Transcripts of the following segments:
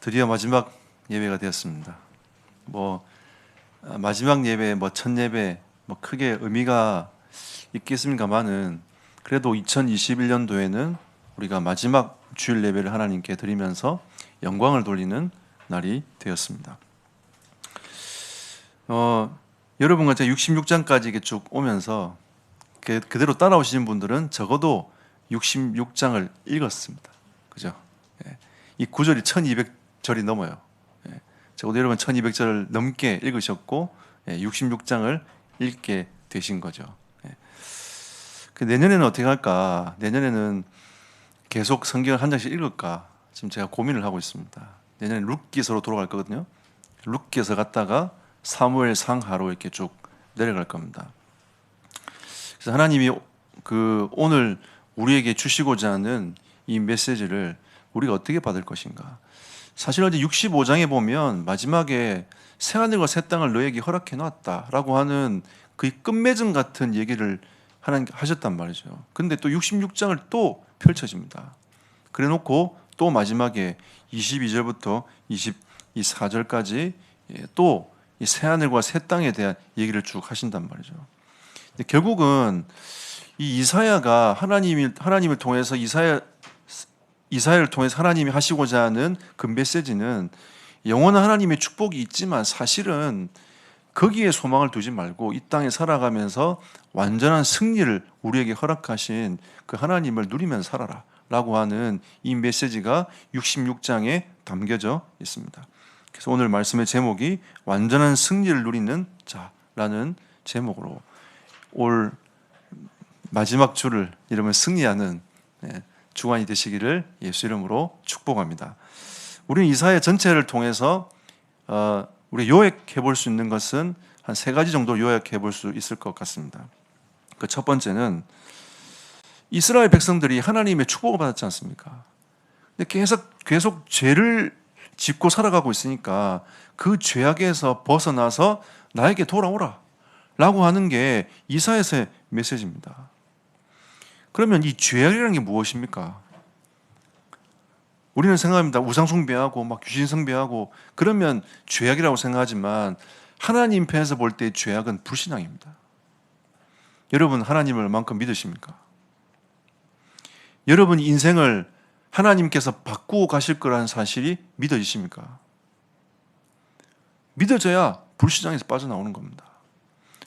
드디어 마지막 예배가 되었습니다. 마지막 예배, 첫 예배, 크게 의미가 있겠습니까만은 그래도 2021년도에는 우리가 마지막 주일 예배를 하나님께 드리면서 영광을 돌리는 날이 되었습니다. 여러분과 제가 66장까지 이렇게 쭉 오면서 그대로 따라오시는 분들은 적어도 66장을 읽었습니다. 그죠? 이 구절이 1200절이 넘어요. 적어도 여러분 1200절을 넘게 읽으셨고 66장을 읽게 되신 거죠. 내년에는 어떻게 할까? 내년에는 계속 성경을 한 장씩 읽을까? 지금 제가 고민을 하고 있습니다. 내년에 룻기서로 돌아갈 거거든요. 룻기서 갔다가 사무엘 상하로 이렇게 쭉 내려갈 겁니다. 그래서 하나님이 오늘 우리에게 주시고자 하는 이 메시지를 우리가 어떻게 받을 것인가? 사실 어제 65장에 보면 마지막에 새 하늘과 새 땅을 너에게 허락해 놨다라고 하는 그 끝맺음 같은 얘기를 하나님 하셨단 말이죠. 근데 또 66장을 또 펼쳐집니다. 그래 놓고 또 마지막에 22절부터 24절까지 또 이 새 하늘과 새 땅에 대한 얘기를 쭉 하신단 말이죠. 근데 결국은 이 이사야가 하나님을 통해서 이사야를 통해서 하나님이 하시고자 하는 그 메시지는 영원한 하나님의 축복이 있지만 사실은 거기에 소망을 두지 말고 이 땅에 살아가면서 완전한 승리를 우리에게 허락하신 그 하나님을 누리면서 살아라 라고 하는 이 메시지가 66장에 담겨져 있습니다. 그래서 오늘 말씀의 제목이 완전한 승리를 누리는 자라는 제목으로 올 마지막 주를 이름을 승리하는 주간이 되시기를 예수 이름으로 축복합니다. 우리는 이사야 전체를 통해서 우리 요약해 볼 수 있는 것은 한 3가지 정도 요약해 볼 수 있을 것 같습니다. 그 첫 번째는 이스라엘 백성들이 하나님의 축복을 받았지 않습니까? 근데 계속 죄를 짓고 살아가고 있으니까 그 죄악에서 벗어나서 나에게 돌아오라 라고 하는 게 이사야서의 메시지입니다. 그러면 이 죄악이라는 게 무엇입니까? 우리는 생각합니다. 우상숭배하고 막 귀신숭배하고 그러면 죄악이라고 생각하지만 하나님 편에서 볼 때 죄악은 불신앙입니다. 여러분 하나님을 얼만큼 믿으십니까? 여러분 인생을 하나님께서 바꾸고 가실 거라는 사실이 믿어지십니까? 믿어져야 불신앙에서 빠져나오는 겁니다.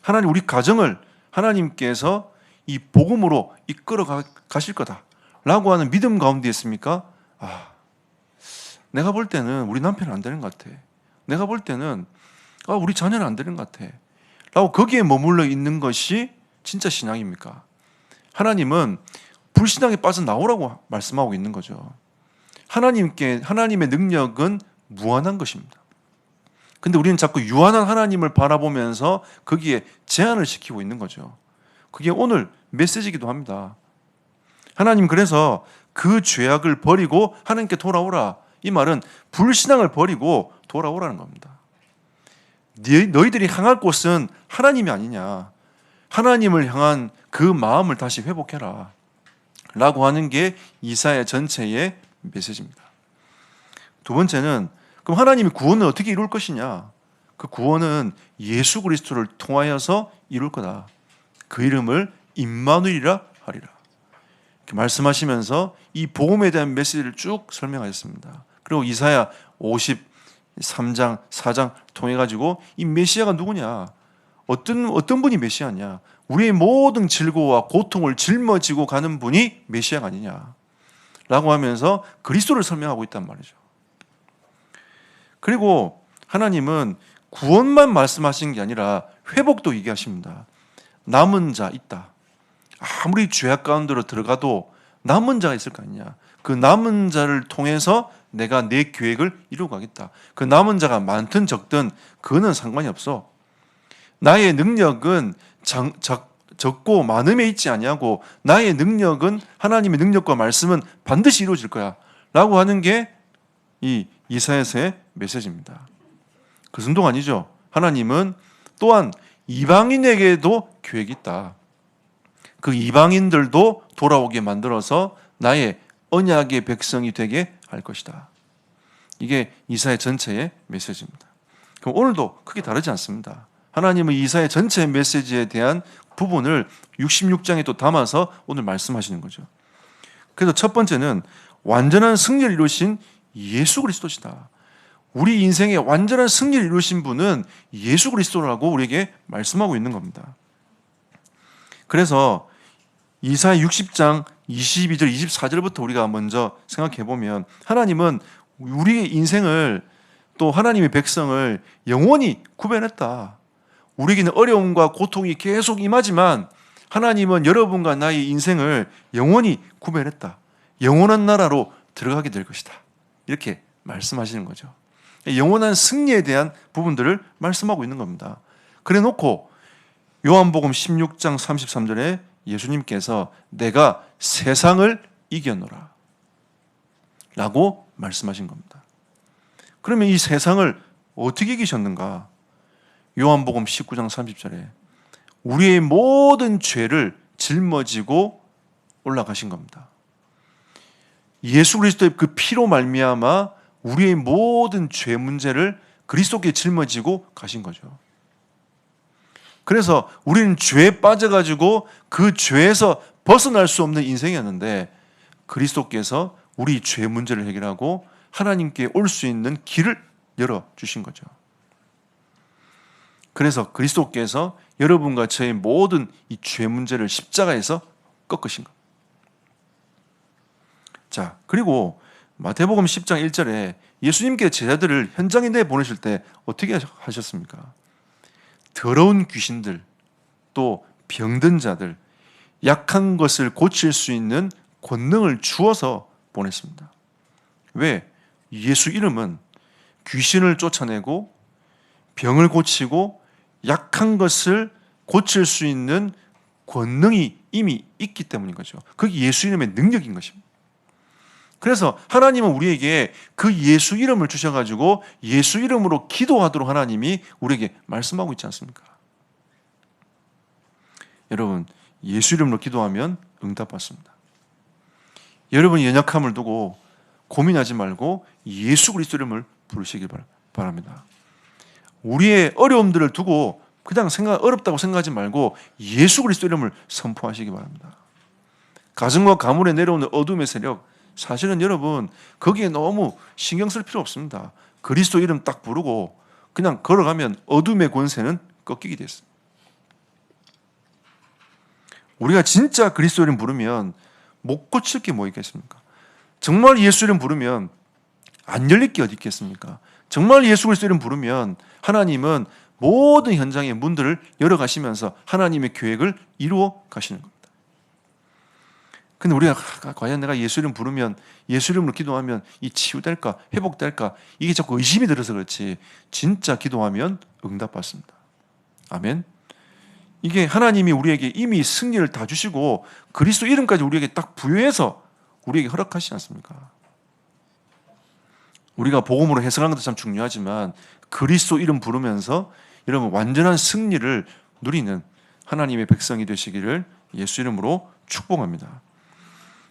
하나님 우리 가정을 하나님께서 이 복음으로 이끌어 가실 거다라고 하는 믿음 가운데 있습니까? 내가 볼 때는 우리 남편은 안 되는 것 같아. 내가 볼 때는 우리 자녀는 안 되는 것 같아. 라고 거기에 머물러 있는 것이 진짜 신앙입니까? 하나님은 불신앙에 빠져나오라고 말씀하고 있는 거죠. 하나님의 능력은 무한한 것입니다. 근데 우리는 자꾸 유한한 하나님을 바라보면서 거기에 제한을 시키고 있는 거죠. 그게 오늘 메시지이기도 합니다. 하나님 그래서 그 죄악을 버리고 하나님께 돌아오라. 이 말은 불신앙을 버리고 돌아오라는 겁니다. 너희들이 향할 곳은 하나님이 아니냐. 하나님을 향한 그 마음을 다시 회복해라. 라고 하는 게 이사야 전체의 메시지입니다. 두 번째는 그럼 하나님이 구원을 어떻게 이룰 것이냐. 그 구원은 예수 그리스도를 통하여서 이룰 거다. 그 이름을 임마누엘이라 하리라. 이렇게 말씀하시면서 이 복음에 대한 메시지를 쭉 설명하셨습니다. 그리고 이사야 53장, 4장 통해 가지고 이 메시아가 누구냐? 어떤 분이 메시아냐? 우리의 모든 질고와 고통을 짊어지고 가는 분이 메시아가 아니냐? 라고 하면서 그리스도를 설명하고 있단 말이죠. 그리고 하나님은 구원만 말씀하시는 게 아니라 회복도 얘기하십니다. 남은 자 있다. 아무리 죄악 가운데로 들어가도 남은 자가 있을 거 아니냐. 그 남은 자를 통해서 내가 내 계획을 이루고 가겠다. 그 남은 자가 많든 적든 그거는 상관이 없어. 나의 능력은 적고 많음에 있지 아니하고 나의 능력은 하나님의 능력과 말씀은 반드시 이루어질 거야. 라고 하는 게 이 이사야서의 메시지입니다. 그 정도가 아니죠. 하나님은 또한 이방인에게도 계획이 있다. 그 이방인들도 돌아오게 만들어서 나의 언약의 백성이 되게 할 것이다. 이게 이사야 전체의 메시지입니다. 그럼 오늘도 크게 다르지 않습니다. 하나님은 이사야 전체의 메시지에 대한 부분을 66장에 또 담아서 오늘 말씀하시는 거죠. 그래서 첫 번째는 완전한 승리를 이루신 예수 그리스도시다. 우리 인생의 완전한 승리를 이루신 분은 예수 그리스도라고 우리에게 말씀하고 있는 겁니다. 그래서 이사야 60장 22절 24절부터 우리가 먼저 생각해 보면 하나님은 우리의 인생을 또 하나님의 백성을 영원히 구별했다. 우리에게는 어려움과 고통이 계속 임하지만 하나님은 여러분과 나의 인생을 영원히 구별했다. 영원한 나라로 들어가게 될 것이다. 이렇게 말씀하시는 거죠. 영원한 승리에 대한 부분들을 말씀하고 있는 겁니다. 그래 놓고 요한복음 16장 33절에 예수님께서 내가 세상을 이겼노라 라고 말씀하신 겁니다. 그러면 이 세상을 어떻게 이기셨는가? 요한복음 19장 30절에 우리의 모든 죄를 짊어지고 올라가신 겁니다. 예수 그리스도의 그 피로 말미암아 우리의 모든 죄 문제를 그리스도께 짊어지고 가신 거죠. 그래서 우리는 죄에 빠져가지고 그 죄에서 벗어날 수 없는 인생이었는데 그리스도께서 우리 죄 문제를 해결하고 하나님께 올 수 있는 길을 열어주신 거죠. 그래서 그리스도께서 여러분과 저의 모든 이 죄 문제를 십자가에서 꺾으신 것. 자, 그리고 마태복음 10장 1절에 예수님께 제자들을 현장에 내보내실 때 어떻게 하셨습니까? 더러운 귀신들, 또 병든 자들, 약한 것을 고칠 수 있는 권능을 주어서 보냈습니다. 왜? 예수 이름은 귀신을 쫓아내고 병을 고치고 약한 것을 고칠 수 있는 권능이 이미 있기 때문인 거죠. 그게 예수 이름의 능력인 것입니다. 그래서 하나님은 우리에게 그 예수 이름을 주셔가지고 예수 이름으로 기도하도록 하나님이 우리에게 말씀하고 있지 않습니까? 여러분, 예수 이름으로 기도하면 응답받습니다. 여러분이 연약함을 두고 고민하지 말고 예수 그리스도 이름을 부르시길 바랍니다. 우리의 어려움들을 두고 그냥 어렵다고 생각하지 말고 예수 그리스도 이름을 선포하시기 바랍니다. 가정과 가문에 내려오는 어둠의 세력, 사실은 여러분 거기에 너무 신경 쓸 필요 없습니다. 그리스도 이름 딱 부르고 그냥 걸어가면 어둠의 권세는 꺾이게 됐어요. 우리가 진짜 그리스도 이름 부르면 못 고칠 게 뭐 있겠습니까? 정말 예수 이름 부르면 안 열릴 게 어디 있겠습니까? 정말 예수 그리스도 이름 부르면 하나님은 모든 현장의 문들을 열어가시면서 하나님의 계획을 이루어 가시는 겁니다. 근데 우리가 과연 내가 예수 이름 부르면 예수 이름으로 기도하면 이 치유될까 회복될까 이게 자꾸 의심이 들어서 그렇지 진짜 기도하면 응답받습니다. 아멘. 이게 하나님이 우리에게 이미 승리를 다 주시고 그리스도 이름까지 우리에게 딱 부여해서 우리에게 허락하시지 않습니까? 우리가 복음으로 해석하는 것도 참 중요하지만 그리스도 이름 부르면서 여러분 완전한 승리를 누리는 하나님의 백성이 되시기를 예수 이름으로 축복합니다.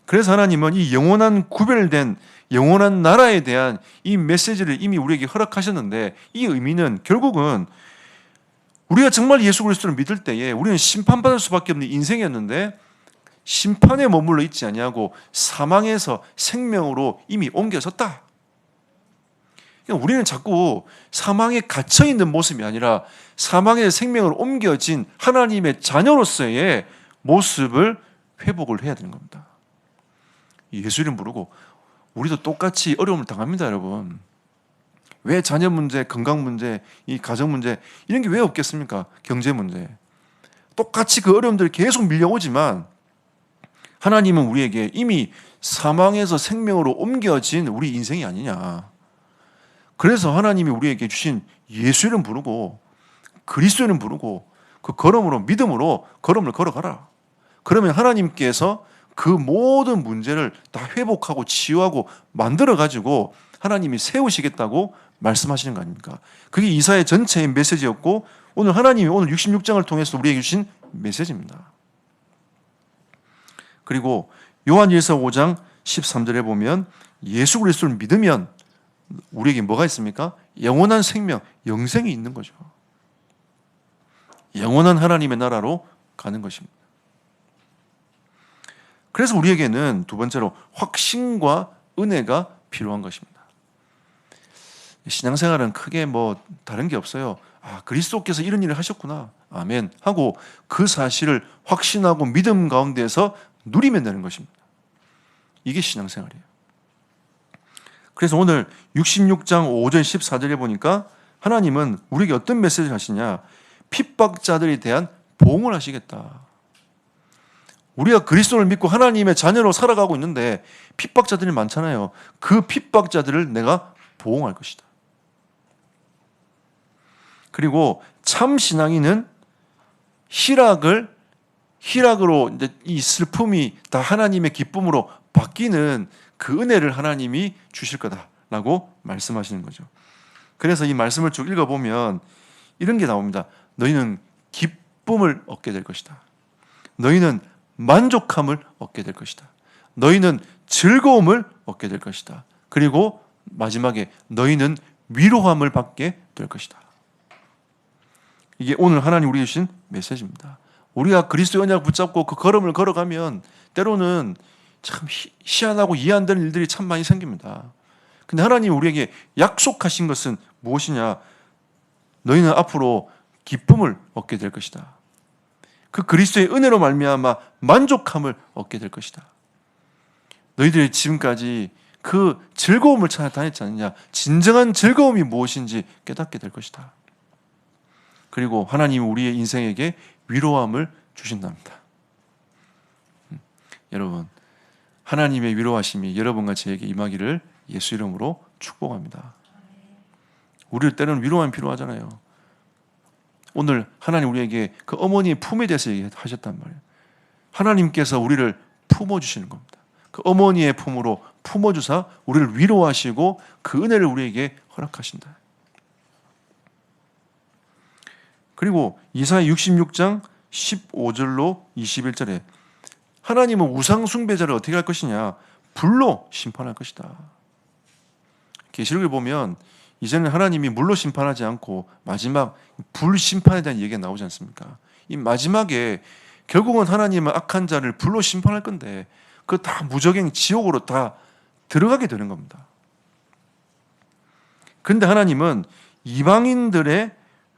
그래서 하나님은 이 영원한 구별된 영원한 나라에 대한 이 메시지를 이미 우리에게 허락하셨는데 이 의미는 결국은 우리가 정말 예수 그리스도를 믿을 때에 우리는 심판받을 수밖에 없는 인생이었는데 심판에 머물러 있지 아니하고 사망에서 생명으로 이미 옮겨졌다. 그러니까 우리는 자꾸 사망에 갇혀있는 모습이 아니라 사망의 생명으로 옮겨진 하나님의 자녀로서의 모습을 회복을 해야 되는 겁니다. 예수 이름 부르고 우리도 똑같이 어려움을 당합니다, 여러분. 왜 자녀 문제, 건강 문제, 이 가정 문제 이런 게 왜 없겠습니까? 경제 문제. 똑같이 그 어려움들이 계속 밀려오지만 하나님은 우리에게 이미 사망에서 생명으로 옮겨진 우리 인생이 아니냐. 그래서 하나님이 우리에게 주신 예수 이름 부르고 그리스도 이름 부르고 그 걸음으로 믿음으로 걸음을 걸어가라. 그러면 하나님께서 그 모든 문제를 다 회복하고 치유하고 만들어가지고 하나님이 세우시겠다고 말씀하시는 거 아닙니까? 그게 이사야 전체의 메시지였고 오늘 하나님이 오늘 66장을 통해서 우리에게 주신 메시지입니다. 그리고 요한일서 5장 13절에 보면 예수 그리스도를 믿으면 우리에게 뭐가 있습니까? 영원한 생명, 영생이 있는 거죠. 영원한 하나님의 나라로 가는 것입니다. 그래서 우리에게는 두 번째로 확신과 은혜가 필요한 것입니다. 신앙생활은 크게 뭐 다른 게 없어요. 아, 그리스도께서 이런 일을 하셨구나. 아멘. 하고 그 사실을 확신하고 믿음 가운데에서 누리면 되는 것입니다. 이게 신앙생활이에요. 그래서 오늘 66장 5절 14절에 보니까 하나님은 우리에게 어떤 메시지를 하시냐? 핍박자들에 대한 보응을 하시겠다. 우리가 그리스도를 믿고 하나님의 자녀로 살아가고 있는데 핍박자들이 많잖아요. 그 핍박자들을 내가 보응할 것이다. 그리고 참 신앙인은 희락으로 이제 이 슬픔이 다 하나님의 기쁨으로 바뀌는 그 은혜를 하나님이 주실 거다라고 말씀하시는 거죠. 그래서 이 말씀을 쭉 읽어보면 이런 게 나옵니다. 너희는 기쁨을 얻게 될 것이다. 너희는 만족함을 얻게 될 것이다. 너희는 즐거움을 얻게 될 것이다. 그리고 마지막에 너희는 위로함을 받게 될 것이다. 이게 오늘 하나님 우리에게 주신 메시지입니다. 우리가 그리스도의 언약을 붙잡고 그 걸음을 걸어가면 때로는 참 희한하고 이해 안 되는 일들이 참 많이 생깁니다. 근데 하나님이 우리에게 약속하신 것은 무엇이냐? 너희는 앞으로 기쁨을 얻게 될 것이다. 그 그리스도의 은혜로 말미암아 만족함을 얻게 될 것이다. 너희들이 지금까지 그 즐거움을 찾아 다녔지 않느냐? 진정한 즐거움이 무엇인지 깨닫게 될 것이다. 그리고 하나님이 우리의 인생에게 위로함을 주신답니다. 여러분, 하나님의 위로하심이 여러분과 저에게 임하기를 예수 이름으로 축복합니다. 우리를 때로는 위로함이 필요하잖아요. 오늘 하나님 우리에게 그 어머니의 품에 대해서 얘기하셨단 말이에요. 하나님께서 우리를 품어주시는 겁니다. 그 어머니의 품으로 품어주사 우리를 위로하시고 그 은혜를 우리에게 허락하신다. 그리고 이사야 66장 15절로 21절에 하나님은 우상 숭배자를 어떻게 할 것이냐? 불로 심판할 것이다. 계시록에 보면 이제는 하나님이 물로 심판하지 않고 마지막 불 심판에 대한 얘기가 나오지 않습니까? 이 마지막에 결국은 하나님은 악한 자를 불로 심판할 건데 그 다 무적행 지옥으로 다 들어가게 되는 겁니다. 그런데 하나님은 이방인들의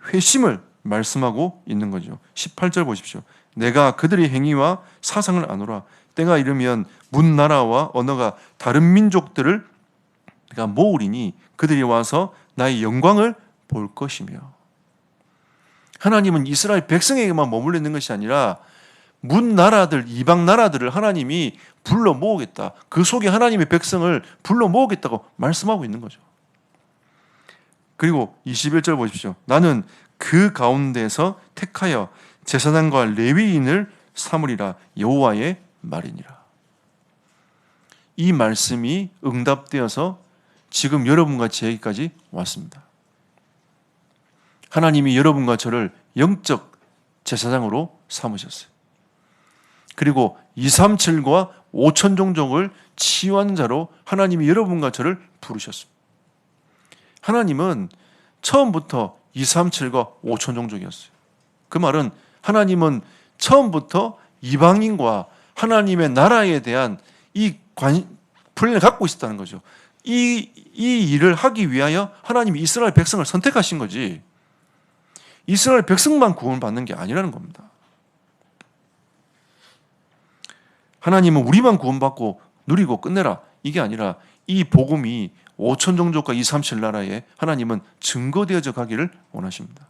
회심을 말씀하고 있는 거죠. 18절 보십시오. 내가 그들의 행위와 사상을 아노라. 때가 이르면 문 나라와 언어가 다른 민족들을 내가 모으리니 그들이 와서 나의 영광을 볼 것이며. 하나님은 이스라엘 백성에게만 머물러 있는 것이 아니라 문 나라들, 이방 나라들을 하나님이 불러 모으겠다. 그 속에 하나님의 백성을 불러 모으겠다고 말씀하고 있는 거죠. 그리고 21절 보십시오. 나는 그 가운데서 택하여 제사장과 레위인을 삼으리라. 여호와의 말이니라. 이 말씀이 응답되어서 지금 여러분과 저에게까지 왔습니다. 하나님이 여러분과 저를 영적 제사장으로 삼으셨어요. 그리고 237과 5천 종족을 치유하는 자로 하나님이 여러분과 저를 부르셨습니다. 하나님은 처음부터 237과 5천 종족이었어요. 그 말은 하나님은 처음부터 이방인과 하나님의 나라에 대한 이 플랜을 갖고 있었다는 거죠. 이 일을 하기 위하여 하나님이 이스라엘 백성을 선택하신 거지 이스라엘 백성만 구원을 받는 게 아니라는 겁니다. 하나님은 우리만 구원받고 누리고 끝내라 이게 아니라 이 복음이 5천 종족과 237 나라에 하나님은 증거되어져 가기를 원하십니다.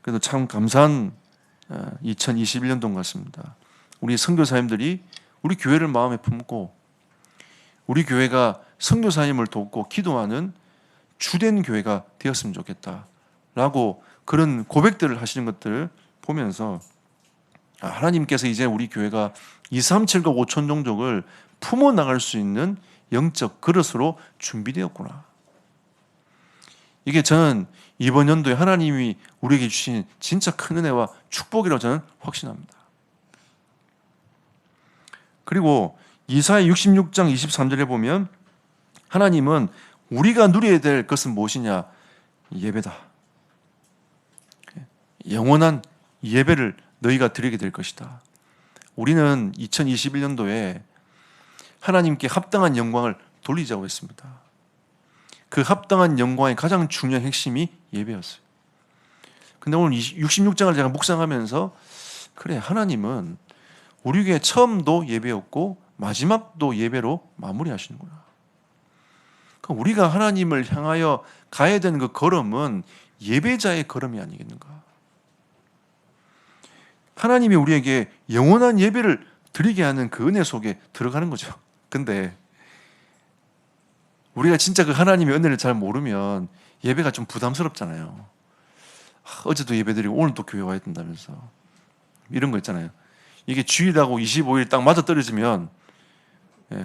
그래도 참 감사한 2021년도 같습니다. 우리 선교사님들이 우리 교회를 마음에 품고 우리 교회가 선교사님을 돕고 기도하는 주된 교회가 되었으면 좋겠다라고 그런 고백들을 하시는 것들을 보면서 하나님께서 이제 우리 교회가 237과 5천 종족을 품어나갈 수 있는 영적 그릇으로 준비되었구나. 이게 저는 이번 연도에 하나님이 우리에게 주신 진짜 큰 은혜와 축복이라고 저는 확신합니다. 그리고 이사야 66장 23절에 보면 하나님은 우리가 누려야 될 것은 무엇이냐? 예배다. 영원한 예배를 너희가 드리게 될 것이다. 우리는 2021년도에 하나님께 합당한 영광을 돌리자고 했습니다. 그 합당한 영광의 가장 중요한 핵심이 예배였어요. 근데 오늘 66장을 제가 묵상하면서 그래, 하나님은 우리 교회 처음도 예배였고 마지막도 예배로 마무리하시는구나. 그러니까 우리가 하나님을 향하여 가야 되는 그 걸음은 예배자의 걸음이 아니겠는가. 하나님이 우리에게 영원한 예배를 드리게 하는 그 은혜 속에 들어가는 거죠. 근데 우리가 진짜 그 하나님의 은혜를 잘 모르면 예배가 좀 부담스럽잖아요. 어제도 예배드리고 오늘도 교회 와야 된다면서 이런 거 있잖아요. 이게 주일하고 25일 딱 맞아떨어지면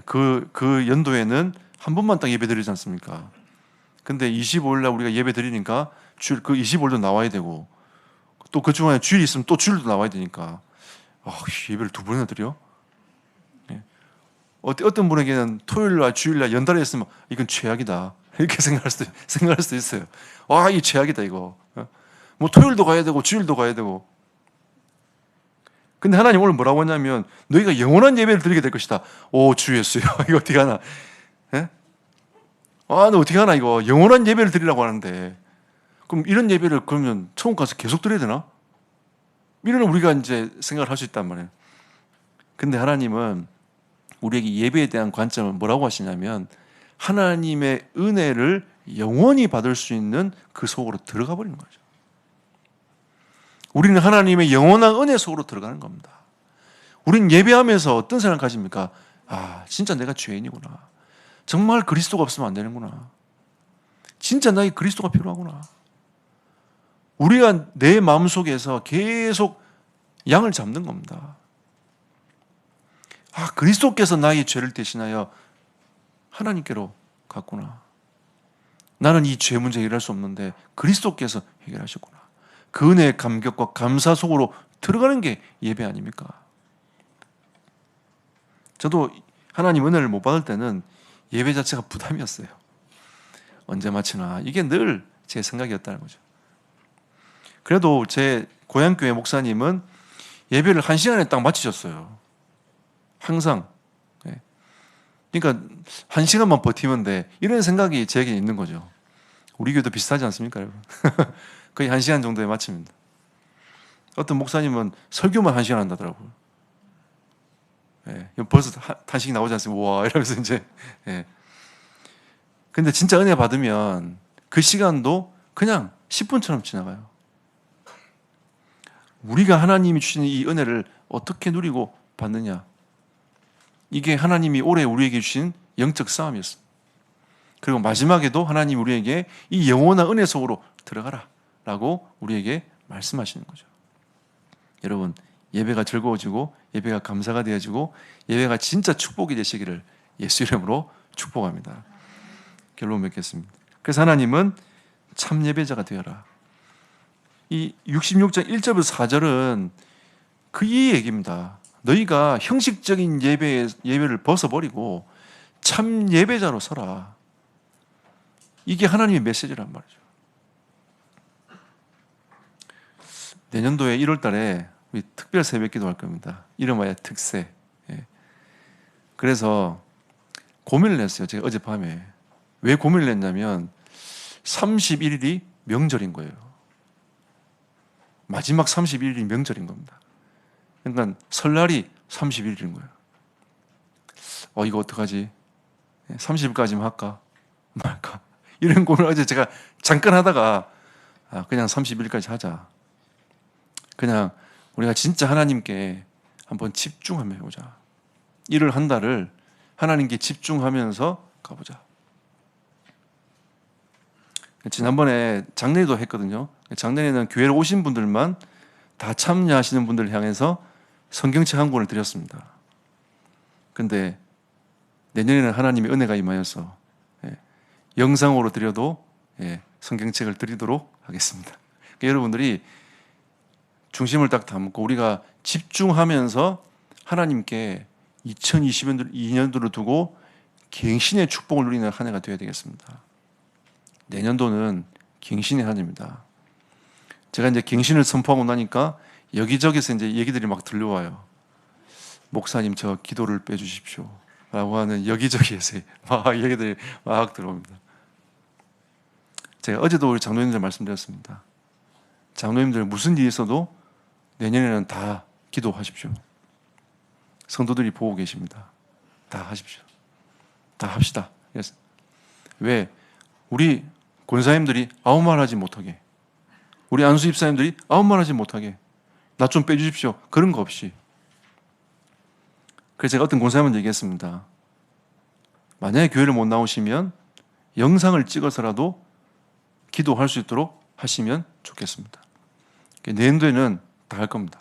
그 연도에는 한 번만 딱 예배드리지 않습니까? 근데 25일 날 우리가 예배드리니까 주일 그 25일도 나와야 되고 또 그 중간에 주일이 있으면 또 주일도 나와야 되니까 예배를 두 번이나 드려? 어떤 분에게는 토요일날 주일날 연달아 했으면 이건 최악이다 이렇게 생각할 수도 있어요. 이 최악이다 이거. 뭐 토요일도 가야 되고 주일도 가야 되고. 근데 하나님 오늘 뭐라고 했냐면 너희가 영원한 예배를 드리게 될 것이다. 오, 주 예수요. 이거 어떻게 하나? 너 어떻게 하나 이거 영원한 예배를 드리라고 하는데 그럼 이런 예배를 그러면 천국 가서 계속 드려야 되나? 이런 우리가 이제 생각을 할 수 있단 말이에요. 근데 하나님은 우리에게 예배에 대한 관점을 뭐라고 하시냐면 하나님의 은혜를 영원히 받을 수 있는 그 속으로 들어가 버리는 거죠. 우리는 하나님의 영원한 은혜 속으로 들어가는 겁니다. 우리는 예배하면서 어떤 생각을 가집니까? 진짜 내가 죄인이구나. 정말 그리스도가 없으면 안 되는구나. 진짜 나에게 그리스도가 필요하구나. 우리가 내 마음속에서 계속 양을 잡는 겁니다. 그리스도께서 나의 죄를 대신하여 하나님께로 갔구나. 나는 이 죄 문제 해결할 수 없는데 그리스도께서 해결하셨구나. 그 은혜의 감격과 감사 속으로 들어가는 게 예배 아닙니까? 저도 하나님 은혜를 못 받을 때는 예배 자체가 부담이었어요. 언제 마치나 이게 늘 제 생각이었다는 거죠. 그래도 제 고향교회 목사님은 예배를 1시간에 딱 마치셨어요. 항상. 그러니까 1시간만 버티면 돼. 이런 생각이 제게 있는 거죠. 우리 교회도 비슷하지 않습니까, 여러분? 거의 1시간 정도에 마칩니다. 어떤 목사님은 설교만 1시간 한다더라고요. 벌써 탄식이 나오지 않습니까? 와, 이러면서 이제. 근데 진짜 은혜 받으면 그 시간도 그냥 10분처럼 지나가요. 우리가 하나님이 주시는 이 은혜를 어떻게 누리고 받느냐. 이게 하나님이 올해 우리에게 주신 영적 싸움이었습니다. 그리고 마지막에도 하나님 우리에게 이 영원한 은혜 속으로 들어가라 라고 우리에게 말씀하시는 거죠. 여러분, 예배가 즐거워지고 예배가 감사가 되어지고 예배가 진짜 축복이 되시기를 예수 이름으로 축복합니다. 결론 맺겠습니다. 그래서 하나님은 참 예배자가 되어라. 이 66장 1절부터 4절은 그 이 얘기입니다. 너희가 형식적인 예배를 벗어버리고 참 예배자로 서라. 이게 하나님의 메시지란 말이죠. 내년도에 1월 달에 우리 특별 새벽 기도 할 겁니다. 이름하여 특세. 그래서 고민을 했어요. 제가 어젯밤에. 왜 고민을 했냐면 31일이 명절인 거예요. 마지막 31일이 명절인 겁니다. 그러니까 설날이 31일인 거예요. 이거 어떡하지? 30일까지만 할까? 말까? 이런 고민을 어제 제가 잠깐 하다가 그냥 31일까지 하자. 그냥 우리가 진짜 하나님께 한번 집중하며 해보자. 1월 한 달을 하나님께 집중하면서 가보자. 지난번에 장례도 했거든요. 장례에는 교회로 오신 분들만 다 참여하시는 분들을 향해서 성경책 한 권을 드렸습니다. 근데 내년에는 하나님의 은혜가 임하여서 영상으로 드려도 성경책을 드리도록 하겠습니다. 그러니까 여러분들이 중심을 딱 담고 우리가 집중하면서 하나님께 2022년도를 두고 갱신의 축복을 누리는 한 해가 되어야 되겠습니다. 내년도는 갱신의 한 해입니다. 제가 이제 갱신을 선포하고 나니까 여기저기서 이제 얘기들이 막 들려와요. 목사님, 저 기도를 빼주십시오 라고 하는 여기저기에서 막 얘기들이 막 들어옵니다. 제가 어제도 우리 장로님들 말씀드렸습니다. 장로님들 무슨 일이 있어도 내년에는 다 기도하십시오. 성도들이 보고 계십니다. 다 하십시오. 다 합시다. 그래서 왜? 우리 권사님들이 아무 말 하지 못하게, 우리 안수 집사님들이 아무 말 하지 못하게, 나 좀 빼주십시오, 그런 거 없이. 그래서 제가 어떤 권사님한테 얘기했습니다. 만약에 교회를 못 나오시면 영상을 찍어서라도 기도할 수 있도록 하시면 좋겠습니다. 내년도에는 다 할 겁니다.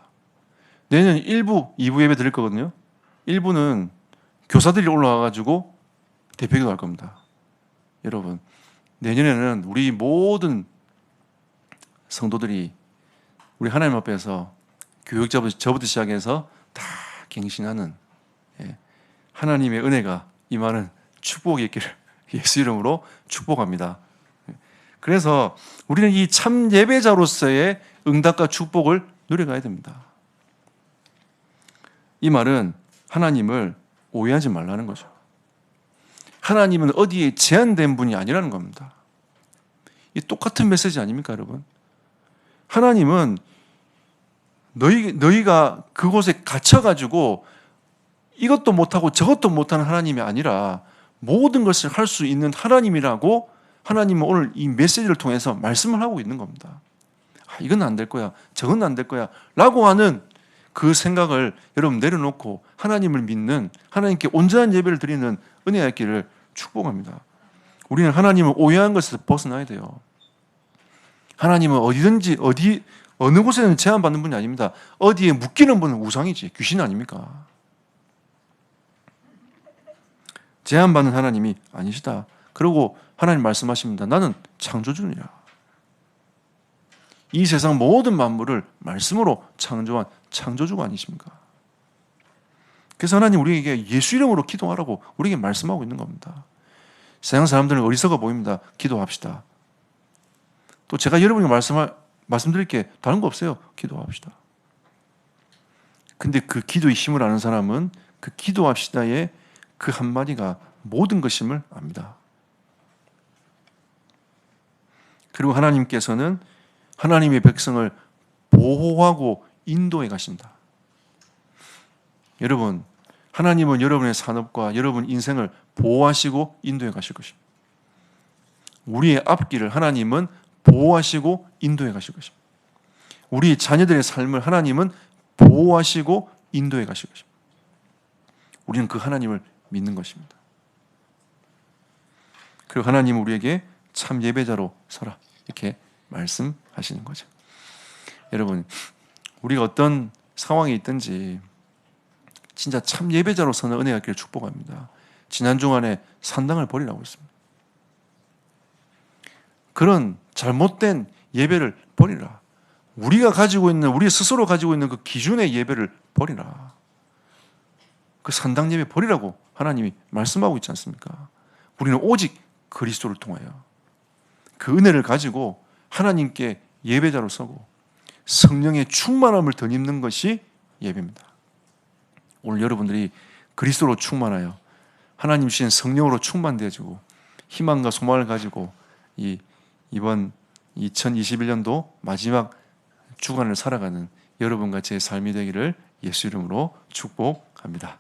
내년 1부, 2부 예배 드릴 거거든요. 1부는 교사들이 올라와가지고 대표기도 할 겁니다. 여러분, 내년에는 우리 모든 성도들이 우리 하나님 앞에서 교육자부터 시작해서 다 갱신하는 하나님의 은혜가 임하는 축복이 있기를 예수 이름으로 축복합니다. 그래서 우리는 이 참 예배자로서의 응답과 축복을 누려가야 됩니다. 이 말은 하나님을 오해하지 말라는 거죠. 하나님은 어디에 제한된 분이 아니라는 겁니다. 이 똑같은 메시지 아닙니까, 여러분? 하나님은 너희가 그곳에 갇혀가지고 이것도 못하고 저것도 못하는 하나님이 아니라 모든 것을 할 수 있는 하나님이라고 하나님은 오늘 이 메시지를 통해서 말씀을 하고 있는 겁니다. 이건 안 될 거야, 저건 안 될 거야 라고 하는 그 생각을 여러분 내려놓고 하나님을 믿는, 하나님께 온전한 예배를 드리는 은혜가 있기를 축복합니다. 우리는 하나님을 오해한 것에서 벗어나야 돼요. 하나님은 어디든지 어느 곳에는 제한받는 분이 아닙니다. 어디에 묶이는 분은 우상이지 귀신 아닙니까? 제한받는 하나님이 아니시다. 그리고 하나님 말씀하십니다. 나는 창조주니라. 이 세상 모든 만물을 말씀으로 창조한 창조주가 아니십니까? 그래서 하나님 우리에게 예수 이름으로 기도하라고 우리에게 말씀하고 있는 겁니다. 세상 사람들은 어리석어 보입니다. 기도합시다. 또 제가 여러분에게 말씀드릴 게 다른 거 없어요. 기도합시다. 근데 그 기도의 힘을 아는 사람은 그 기도합시다의 그 한마디가 모든 것임을 압니다. 그리고 하나님께서는 하나님의 백성을 보호하고 인도해 가신다. 여러분, 하나님은 여러분의 산업과 여러분 인생을 보호하시고 인도해 가실 것입니다. 우리의 앞길을 하나님은 보호하시고 인도해 가실 것입니다. 우리 자녀들의 삶을 하나님은 보호하시고 인도해 가실 것입니다. 우리는 그 하나님을 믿는 것입니다. 그리고 하나님은 우리에게 참 예배자로 서라 이렇게 말씀하시는 거죠. 여러분, 우리가 어떤 상황에 있든지 진짜 참 예배자로 서는 은혜가 있기를 축복합니다. 지난 주간에 산당을 버리라고 했습니다. 그런 잘못된 예배를 버리라. 우리가 가지고 있는, 우리 스스로 가지고 있는 그 기준의 예배를 버리라. 그 산당 예배 버리라고 하나님이 말씀하고 있지 않습니까? 우리는 오직 그리스도를 통하여 그 은혜를 가지고 하나님께 예배자로 서고 성령의 충만함을 덧입는 것이 예배입니다. 오늘 여러분들이 그리스도로 충만하여 하나님 주신 성령으로 충만되어지고 희망과 소망을 가지고 이번 2021년도 마지막 주간을 살아가는 여러분과 제 삶이 되기를 예수 이름으로 축복합니다.